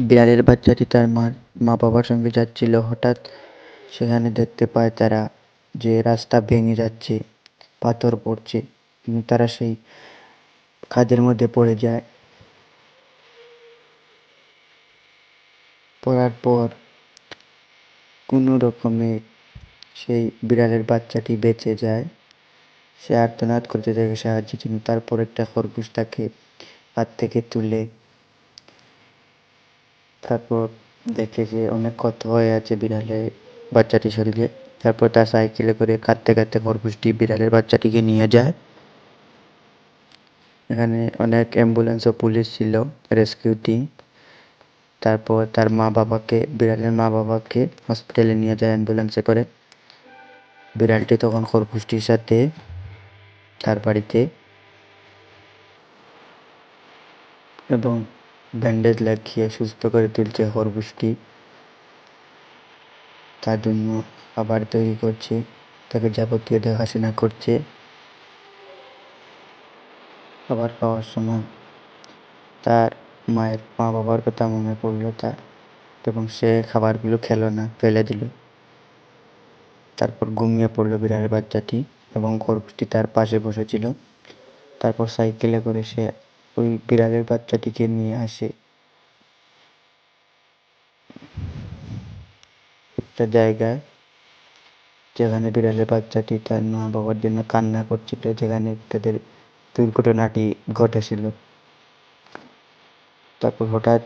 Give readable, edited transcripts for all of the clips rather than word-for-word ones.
বিড়ালের বাচ্চাটি তার মা বাবার সঙ্গে যাচ্ছিল। হঠাৎ সেখানে দেখতে পায় তারা যে রাস্তা ভেঙে যাচ্ছে, পাথর পড়ছে এবং তারা সেই খাদের মধ্যে পড়ে যায়। পড়ার পর কোনো রকমে সেই বিড়ালের বাচ্চাটি বেঁচে যায়। সে আর্তনাদ করতে থাকে সাহায্যের জন্য। তারপর একটা খরগোশ তাকে হাত থেকে তুলে, তারপর দেখে যে অনেক ক্ষত হয়ে আছে বিড়ালের বাচ্চাটির শরীরে। তারপর তার সাইকেলে করে কাঁদতে কাঁদতে খরগোশটি বিড়ালের বাচ্চাটিকে নিয়ে যায়। এখানে অনেক অ্যাম্বুলেন্স ও পুলিশ ছিল, রেস্কিউ টিম। তারপর তার বিড়ালের মা বাবাকে হসপিটালে নিয়ে যায় অ্যাম্বুলেন্সে করে। বিড়ালটি তখন খরগোশটির সাথে তার বাড়িতে এবং ব্যান্ডেজ লাগিয়ে সুস্থ করে তুলছে খরগোশটি। তার জন্য খাবার তৈরি করছে, তাকে যাবতীয় দেখাশোনা করছে। খাবার খাওয়ার সময় তার মা বাবার কথা মনে পড়লো তার, এবং সে খাবারগুলো খেলো না, ফেলে দিল। তারপর ঘুমিয়ে পড়লো বিড়ালের বাচ্চাটি এবং খরগোশটি তার পাশে বসেছিল। তারপর সাইকেলে করে সে ওই বিড়ালের বাচ্চাটিকে নিয়ে আসে একটা জায়গায়, যেখানে বিড়ালের বাচ্চাটি তার মা বাবার জন্য কান্না করছিল, যেখানে তাদের দুর্ঘটনাটি ঘটেছিল। তারপর হঠাৎ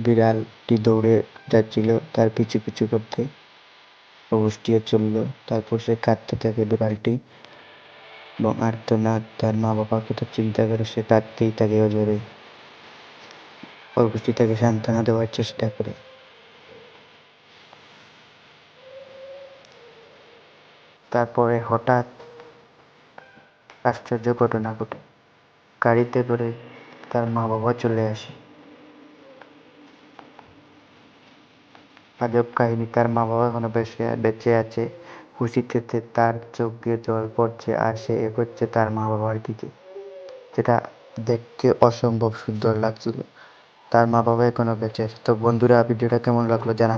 বিড়ালটি দৌড়ে যাচ্ছিল তার পিছু পিছু করতে, খরগোশটিও চলল। তারপর সে কাঁদতে থাকে বিড়ালটি, এবং আর্তনাদ, তার মা বাবার কথা চিন্তা করে সে কাঁদতেই থাকে অজরে। খরগোশটি তাকে সান্ত্বনা দেওয়ার চেষ্টা করে। তারপরে হঠাৎ আশ্চর্য ঘটনা ঘটে। গাড়িতে করে তার মা বাবা চলে আসে। আজব কাহিনী, তার মা বাবা এখনো বেঁচে আছে। খুশিতে তার চোখ দিয়ে জল পড়ছে, আর সে এগোচ্ছে তার মা বাবার দিকে, যেটা দেখতে অসম্ভব সুন্দর লাগছিল। তার মা বাবা এখনো বেঁচে আছে। তো বন্ধুরা, ভিডিওটা কেমন লাগলো জানাবেন।